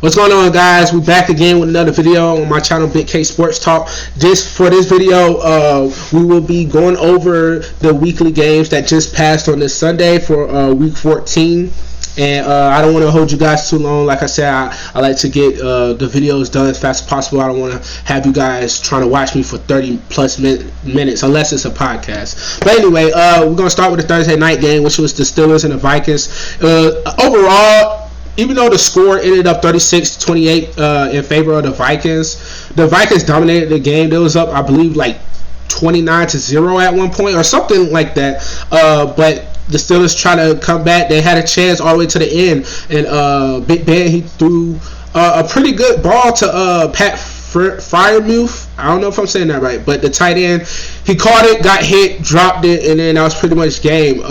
What's going on, guys? We're back again with another video on my channel, Big K Sports Talk. For this video, we will be going over the weekly games that just passed on this Sunday for week 14. And I don't want to hold you guys too long. Like I said, I like to get the videos done as fast as possible. I don't want to have you guys trying to watch me for 30 plus minutes unless it's a podcast. But anyway, we're going to start with the Thursday night game, which was the Steelers and the Vikings. Overall, even though the score ended up 36-28 in favor of the Vikings dominated the game. They was up, I believe, like 29-0 at one point or something like that. But the Steelers try to come back. They had a chance all the way to the end, and Big Ben, he threw a pretty good ball to Pat Freiermuth. I don't know if I'm saying that right, but the tight end, he caught it, got hit, dropped it, and then that was pretty much game.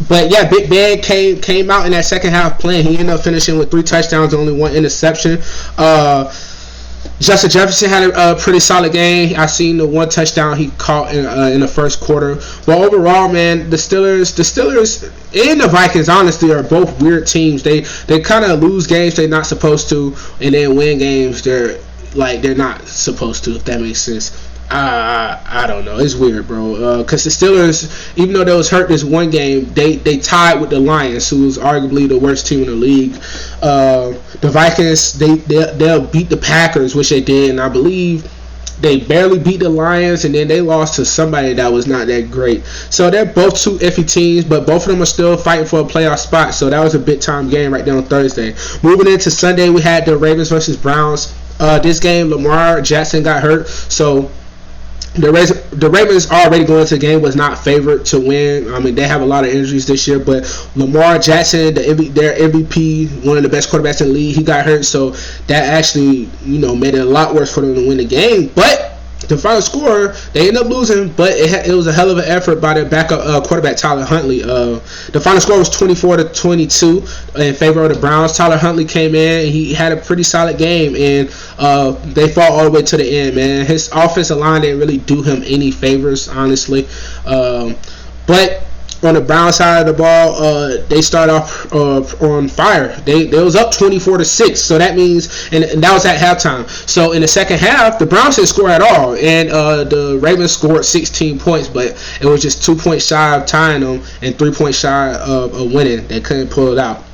But yeah, Big Ben came out in that second half playing. He ended up finishing with 3 touchdowns and only 1 interception. Justin Jefferson had a pretty solid game. I seen the 1 touchdown he caught in the first quarter. But overall, man, the Steelers and the Vikings honestly are both weird teams. They kind of lose games they're not supposed to, and then win games they're not supposed to, if that makes sense. I don't know. It's weird, bro. Because the Steelers, even though they was hurt this one game, they tied with the Lions, who was arguably the worst team in the league. The Vikings, they'll beat the Packers, which they did, and I believe they barely beat the Lions, and then they lost to somebody that was not that great. So they're both 2 iffy teams, but both of them are still fighting for a playoff spot. So that was a big time game right there on Thursday. Moving into Sunday, we had the Ravens versus Browns. This game, Lamar Jackson got hurt, so the Ravens already going into the game was not favored to win. I mean, they have a lot of injuries this year, but Lamar Jackson, their MVP, one of the best quarterbacks in the league, he got hurt, so that actually, made it a lot worse for them to win the game. But the final score, they ended up losing, but it was a hell of an effort by their backup quarterback, Tyler Huntley. The final score was 24-22 in favor of the Browns. Tyler Huntley came in, and he had a pretty solid game, and they fought all the way to the end, man. His offensive line didn't really do him any favors, honestly. But on the Browns side of the ball, they start off on fire. They was up 24-6, so that means, and that was at halftime. So in the second half, the Browns didn't score at all, and the Ravens scored 16 points, but it was just 2 points shy of tying them and 3 points shy of winning. They couldn't pull it out.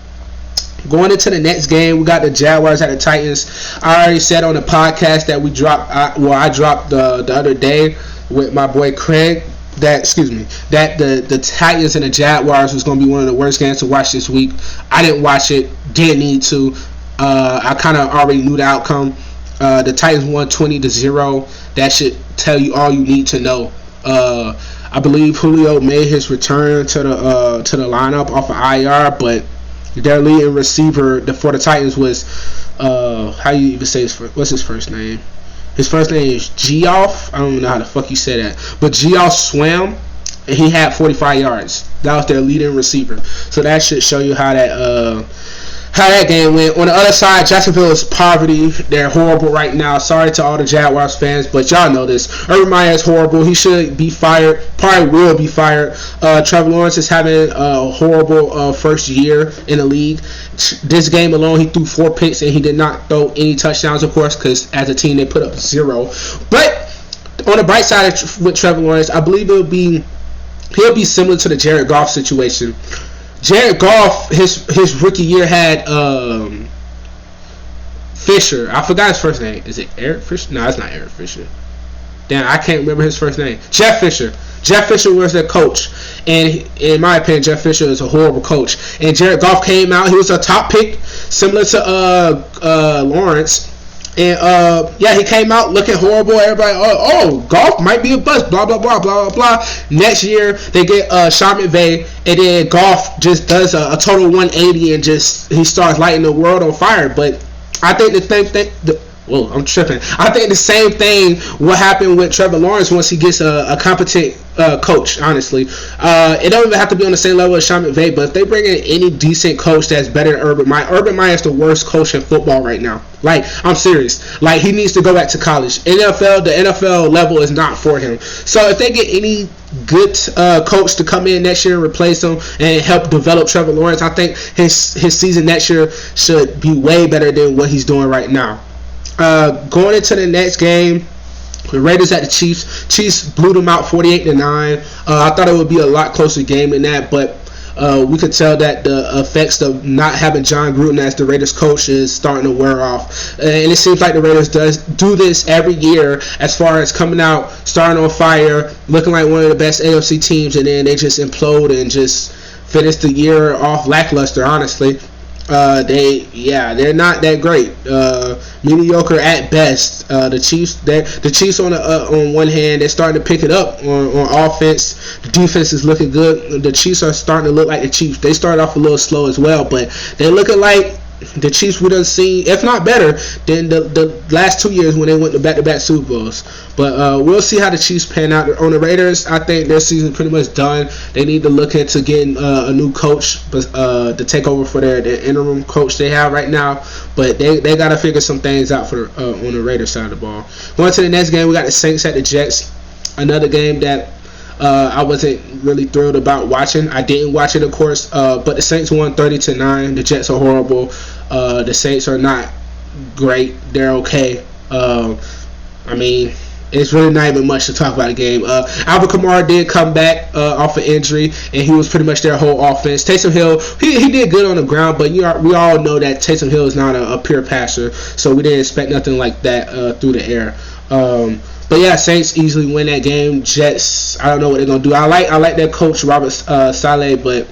Going into the next game, we got the Jaguars at the Titans. I already said on the podcast that I dropped the other day with my boy Craig, that the Titans and the Jaguars was going to be one of the worst games to watch this week. I didn't watch it, didn't need to. I kind of already knew the outcome. The Titans won 20-0. That should tell you all you need to know. I believe Julio made his return to the lineup off of IR, but their leading receiver for the Titans was how you even say what's his first name? His first name is Geoff. I don't know how the fuck you say that. But Geoff swam, and he had 45 yards. That was their leading receiver. So that should show you how that game went. On the other side, Jacksonville is poverty. They're horrible right now. Sorry to all the Jaguars fans, but y'all know this. Urban Meyer is horrible. He should be fired. Probably will be fired. Trevor Lawrence is having a horrible first year in the league. This game alone, he threw 4 picks, and he did not throw any touchdowns, of course, because as a team, they put up 0. But on the bright side with Trevor Lawrence, I believe he'll be similar to the Jared Goff situation. Jared Goff, his rookie year had Fisher. I forgot his first name. Is it Eric Fisher? No, it's not Eric Fisher. Damn, I can't remember his first name. Jeff Fisher. Jeff Fisher was their coach, and in my opinion, Jeff Fisher is a horrible coach. And Jared Goff came out; he was a top pick, similar to Lawrence. And he came out looking horrible. Everybody, Goff might be a bust. Blah blah blah blah blah blah. Next year they get Sean McVay, and then Goff just does a total 180 and he starts lighting the world on fire. But I think the same thing. I'm tripping. I think the same thing will happen with Trevor Lawrence once he gets a competent coach, honestly. It don't even have to be on the same level as Sean McVay, but if they bring in any decent coach that's better than Urban Meyer is the worst coach in football right now. Like, I'm serious. Like, he needs to go back to college. The NFL level is not for him. So if they get any good coach to come in next year and replace him and help develop Trevor Lawrence. I think his season next year should be way better than what he's doing right now. Going into the next game, the Raiders at the Chiefs. Chiefs blew them out 48-9. I thought it would be a lot closer game than that, but we could tell that the effects of not having John Gruden as the Raiders coach is starting to wear off. And it seems like the Raiders do this every year as far as coming out, starting on fire, looking like one of the best AFC teams, and then they just implode and just finish the year off lackluster, honestly. They're not that great. Mediocre at best. The Chiefs on one hand, they're starting to pick it up on offense. The defense is looking good. The Chiefs are starting to look like the Chiefs. They started off a little slow as well, but they're looking like the Chiefs we done seen, if not better, than the last 2 years when they went to back-to-back Super Bowls. But we'll see how the Chiefs pan out. On the Raiders, I think their season's pretty much done. They need to look into getting a new coach to take over for their interim coach they have right now. But they got to figure some things out for on the Raiders side of the ball. Going to the next game, we got the Saints at the Jets. Another game that I wasn't really thrilled about watching. I didn't watch it, of course, but the Saints won 30-9. The Jets are horrible. The Saints are not great. They're okay. I mean, it's really not even much to talk about the game. Alvin Kamara did come back off an injury, and he was pretty much their whole offense. Taysom Hill, he did good on the ground, but we all know that Taysom Hill is not a pure passer, so we didn't expect nothing like that through the air. But yeah, Saints easily win that game. Jets, I don't know what they're gonna do. I like their coach Robert Saleh, but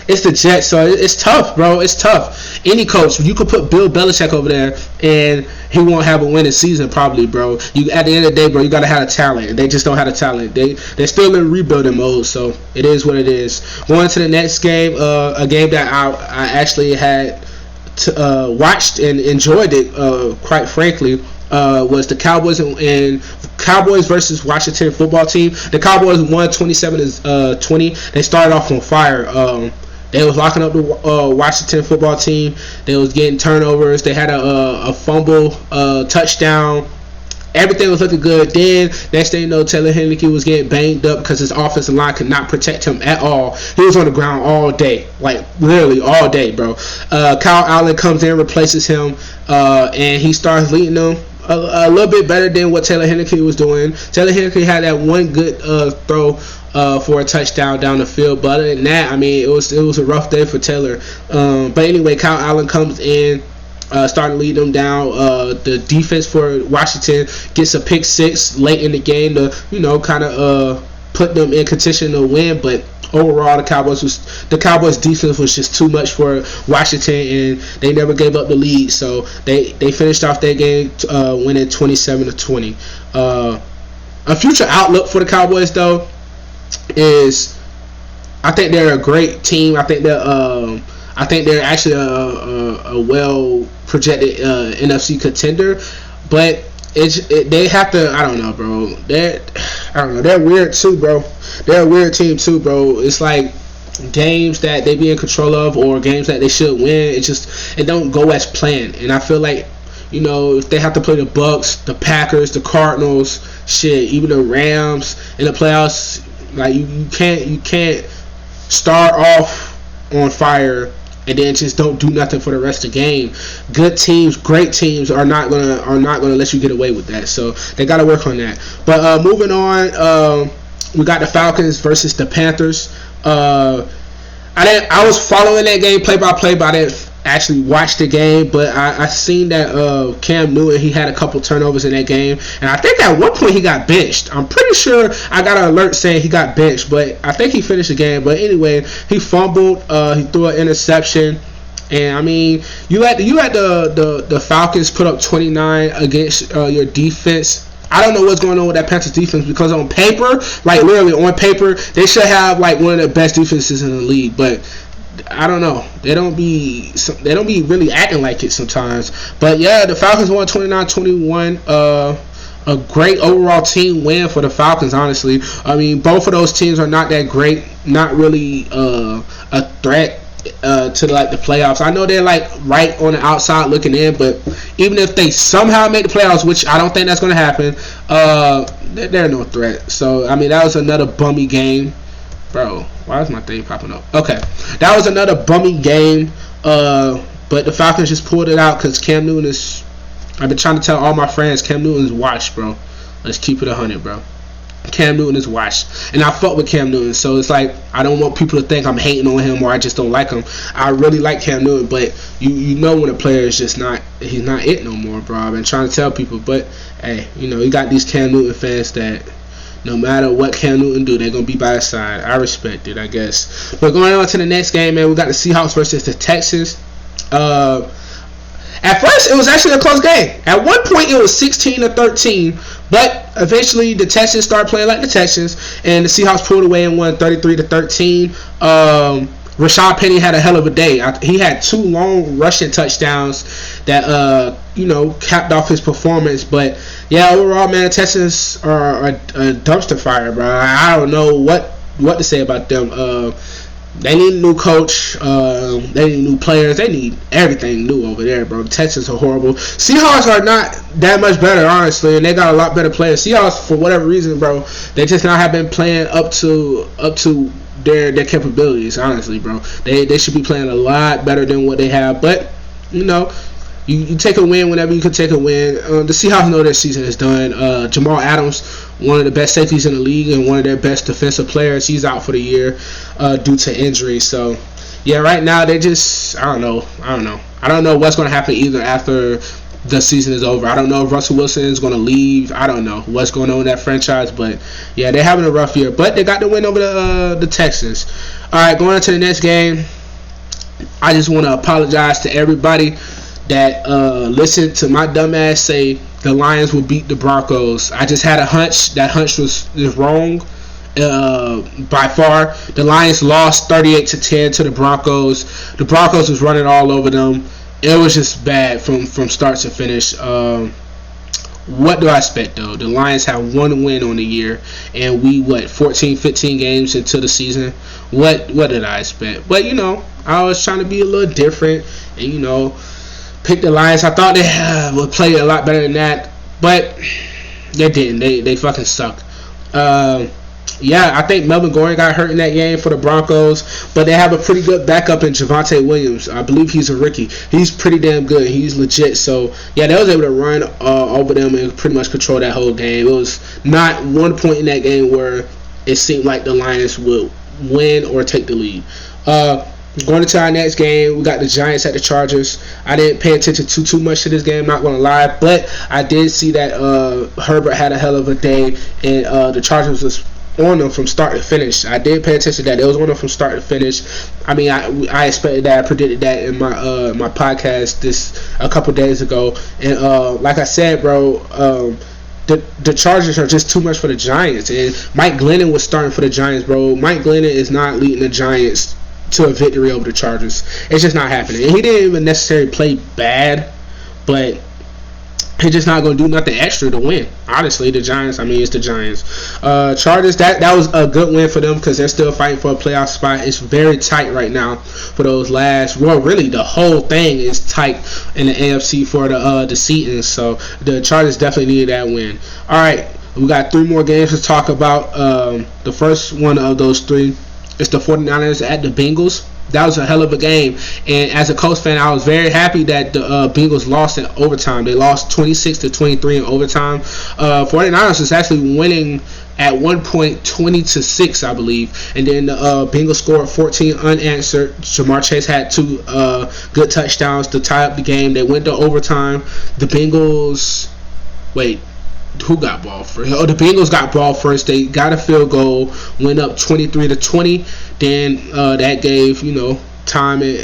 it's the Jets, so it's tough, bro. It's tough. Any coach, you could put Bill Belichick over there, and he won't have a winning season probably, bro. You at the end of the day, bro, you gotta have the talent. They just don't have the talent. They're still in rebuilding mode, so it is what it is. Going to the next game, a game that I actually had watched and enjoyed it, quite frankly. Was the Cowboys and Cowboys versus Washington football team. The Cowboys won 27-20. They started off on fire. They was locking up the Washington football team. They was getting turnovers. They had a fumble, touchdown. Everything was looking good. Then, next thing you know, Taylor Heinicke was getting banged up because his offensive line could not protect him at all. He was on the ground all day. Like, literally all day, bro. Kyle Allen comes in, replaces him, and he starts leading them a little bit better than what Taylor Heinicke was doing. Taylor Heinicke had that one good throw for a touchdown down the field, but other than that, I mean, it was a rough day for Taylor. But anyway, Kyle Allen comes in, starting to lead them down. The defense for Washington gets a pick six late in the game to, kind of put them in contention to win. But overall, the Cowboys defense was just too much for Washington, and they never gave up the lead. So they finished off their game winning 27-20. A future outlook for the Cowboys, though, is I think they're a great team. I think they're actually a well projected NFC contender, but they have to. I don't know, bro. They're weird too, bro. They're a weird team too, bro. It's like games that they be in control of or games that they should win. It don't go as planned, and I feel like if they have to play the Bucks, the Packers, the Cardinals, even the Rams in the playoffs, like you can't start off on fire and then just don't do nothing for the rest of the game. Good teams, great teams are not gonna let you get away with that. So they gotta work on that. But moving on, we got the Falcons versus the Panthers. I was following that game play by play, but I didn't actually watch the game. But I seen that Cam Newton, he had a couple turnovers in that game, and I think at one point he got benched. I'm pretty sure I got an alert saying he got benched, but I think he finished the game. But anyway, he fumbled, he threw an interception, and I mean, you had the Falcons put up 29 against your defense. I don't know what's going on with that Panthers defense, because on paper, like literally on paper, they should have like one of the best defenses in the league, but I don't know. They don't be really acting like it sometimes. But yeah, the Falcons won 29-21. A great overall team win for the Falcons, honestly. I mean, both of those teams are not that great, not really a threat to like the playoffs. I know they're like right on the outside looking in, but even if they somehow make the playoffs, which I don't think that's going to happen, they're no threat. So I mean, that was another bummy game, bro. Why is my thing popping up? Okay, that was another bummy game. But the Falcons just pulled it out because Cam Newton is. I've been trying to tell all my friends Cam Newton is washed, bro. Let's keep it 100, bro. Cam Newton is washed, and I fuck with Cam Newton, so it's like I don't want people to think I'm hating on him or I just don't like him. I really like Cam Newton, but you know when a player is just he's not it no more, bro. I've been trying to tell people, but hey, you got these Cam Newton fans that no matter what Cam Newton do, they're gonna be by his side. I respect it, I guess. But going on to the next game, man, we got the Seahawks versus the Texans. At first, it was actually a close game. At one point, it was 16-13, but eventually the Texans started playing like the Texans, and the Seahawks pulled away and won 33-13. Rashad Penny had a hell of a day. He had 2 long rushing touchdowns that capped off his performance. But yeah, overall, man, the Texans are a dumpster fire, bro. I don't know what to say about them. They need a new coach. They need new players. They need everything new over there, bro. The Texans are horrible. Seahawks are not that much better, honestly, and they got a lot better players. Seahawks, for whatever reason, bro, they just not have been playing up to their capabilities, honestly, bro. They should be playing a lot better than what they have. But you take a win whenever you can take a win. The Seahawks know their season is done. Jamal Adams, one of the best safeties in the league and one of their best defensive players, he's out for the year due to injury. So, yeah, right now they just, I don't know. I don't know what's going to happen either after the season is over. I don't know if Russell Wilson is going to leave. I don't know what's going on in that franchise. But, yeah, they're having a rough year. But they got the win over the Texans. All right, going on to the next game. I just want to apologize to everybody that listened to my dumb ass say the Lions will beat the Broncos. I just had a hunch. That hunch was wrong by far. The Lions lost 38-10 to the Broncos. The Broncos was running all over them. It was just bad from start to finish. What do I expect, though? The Lions have 1 win on the year, and we 14-15 games into the season. What did I expect? But I was trying to be a little different, and pick the Lions. I thought they would play a lot better than that, but they didn't. They fucking sucked. I think Melvin Gordon got hurt in that game for the Broncos, but they have a pretty good backup in Javonte Williams. I believe he's a rookie. He's pretty damn good. He's legit. So, yeah, they was able to run over them and pretty much control that whole game. It was not one point in that game where it seemed like the Lions would win or take the lead. Going into our next game, we got the Giants at the Chargers. I didn't pay attention too much to this game, not going to lie, but I did see that Herbert had a hell of a day, and the Chargers was on them from start to finish. I did pay attention to that. It was on them from start to finish. I mean, I expected that. I predicted that in my podcast a couple days ago, and like I said, bro, the Chargers are just too much for the Giants, and Mike Glennon was starting for the Giants, bro. Mike Glennon is not leading the Giants to a victory over the Chargers. It's just not happening. And he didn't even necessarily play bad, but he's just not going to do nothing extra to win. Honestly, the Giants, it's the Giants. Chargers, that was a good win for them because they're still fighting for a playoff spot. It's very tight right now for those last. Well, really, the whole thing is tight in the AFC for the seating. So the Chargers definitely needed that win. All right, we got 3 more games to talk about. The first one of those 3 is the 49ers at the Bengals. That was a hell of a game, and as a Colts fan, I was very happy that the Bengals lost in overtime. They lost 26-23 in overtime. 49ers was actually winning at one point 20-6, I believe, and then the Bengals scored 14 unanswered. Jamar Chase had 2 good touchdowns to tie up the game. They went to overtime. The Bengals, who got ball first? The Bengals got ball first. They got a field goal, went up 23-20. Then that gave time and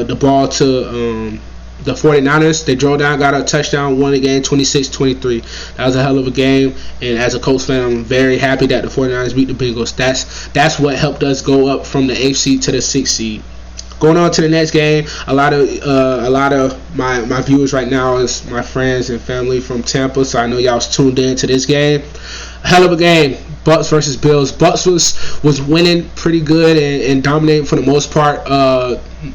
the ball to the 49ers. They drove down, got a touchdown, won the game 26-23. That was a hell of a game. And as a Colts fan, I'm very happy that the 49ers beat the Bengals. That's what helped us go up from the 8th seed to the 6th seed. Going on to the next game, a lot of my viewers right now is my friends and family from Tampa, so I know y'all was tuned in to this game. A hell of a game. Bucks versus Bills. Bucks was winning pretty good and dominating for the most part,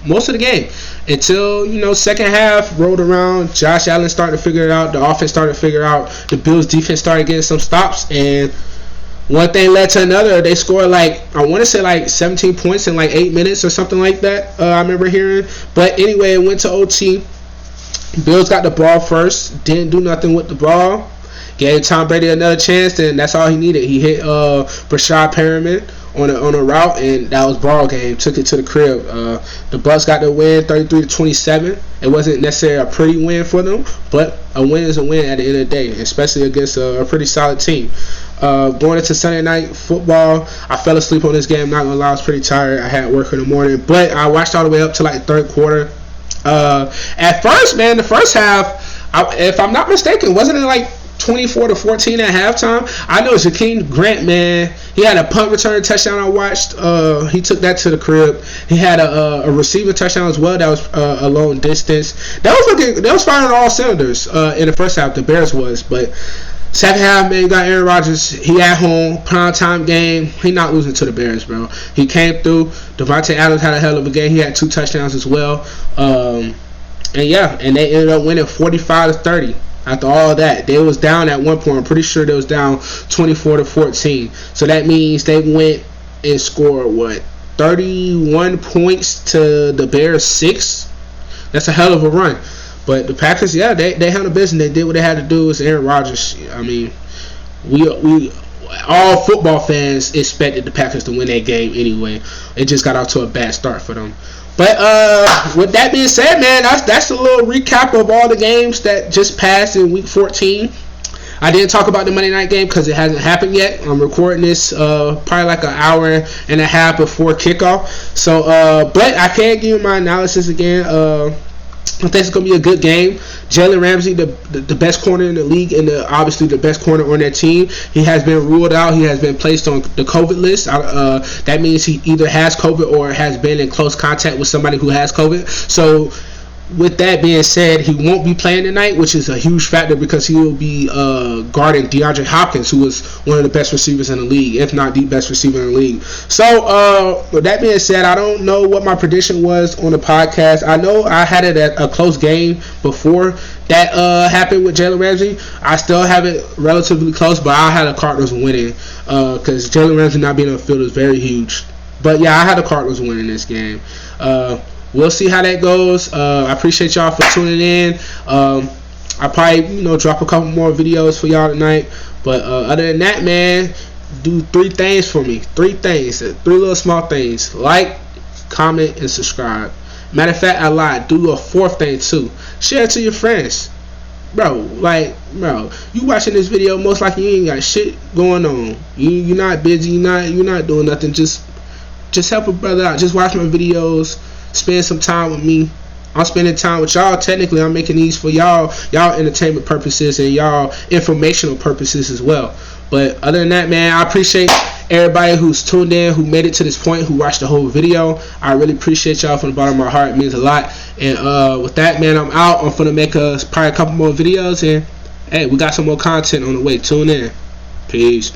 most of the game, until second half rolled around. Josh Allen started to figure it out. The offense started to figure it out. The Bills defense started getting some stops, and one thing led to another. They scored I want to say 17 points in 8 minutes or something like that. I remember hearing. But anyway, it went to OT. Bills got the ball first. Didn't do nothing with the ball. Gave Tom Brady another chance, and that's all he needed. He hit Brashad Perriman on a route, and that was ball game. Took it to the crib. The Bucks got the win, 33-27. It wasn't necessarily a pretty win for them, but a win is a win at the end of the day, especially against a pretty solid team. Going into Sunday night football, I fell asleep on this game. Not gonna lie, I was pretty tired. I had work in the morning, but I watched all the way up to the third quarter. At first, man, the first half, if I'm not mistaken, wasn't it 24-14 at halftime? I know Jakeem Grant, man, he had a punt return touchdown I watched. He took that to the crib. He had a receiving touchdown as well. That was a long distance. That was firing on all cylinders in the first half. The Bears was, but second half, man, you got Aaron Rodgers. He at home, prime time game. He not losing to the Bears, bro. He came through. Devontae Adams had a hell of a game. He had 2 touchdowns as well. And they ended up winning 45-30. After all that, they was down at one point. I'm pretty sure they was down 24-14. So that means they went and scored 31 points to the Bears 6. That's a hell of a run. But the Packers, yeah, they handled business. They did what they had to do. It's Aaron Rodgers. I mean, we all football fans expected the Packers to win that game anyway. It just got out to a bad start for them. But with that being said, man, that's a little recap of all the games that just passed in Week 14. I didn't talk about the Monday night game because it hasn't happened yet. I'm recording this probably an hour and a half before kickoff. So, but I can give you my analysis again. I think it's going to be a good game. Jalen Ramsey, the best corner in the league, and obviously the best corner on that team. He has been ruled out. He has been placed on the COVID list. That means he either has COVID or has been in close contact with somebody who has COVID. So, with that being said, he won't be playing tonight, which is a huge factor because he will be guarding DeAndre Hopkins, who is one of the best receivers in the league, if not the best receiver in the league. So, with that being said, I don't know what my prediction was on the podcast. I know I had it at a close game before that happened with Jalen Ramsey. I still have it relatively close, but I had the Cardinals winning because Jalen Ramsey not being on the field is very huge. But, yeah, I had the Cardinals winning this game. We'll see how that goes. I appreciate y'all for tuning in. I probably drop a couple more videos for y'all tonight. But other than that, man, do 3 things for me. 3 things. 3 little small things. Like, comment, and subscribe. Matter of fact, I lied. Do a 4th thing too. Share it to your friends. Bro, you watching this video, most likely you ain't got shit going on. You're not busy. You're not doing nothing. Just help a brother out. Just watch my videos. Spend some time with me. I'm spending time with y'all. Technically, I'm making these for y'all entertainment purposes and y'all informational purposes as well. But other than that, man, I appreciate everybody who's tuned in, who made it to this point, who watched the whole video. I really appreciate y'all from the bottom of my heart. It means a lot. And with that, man, I'm out. I'm gonna make probably a couple more videos, and hey, we got some more content on the way. Tune in. Peace.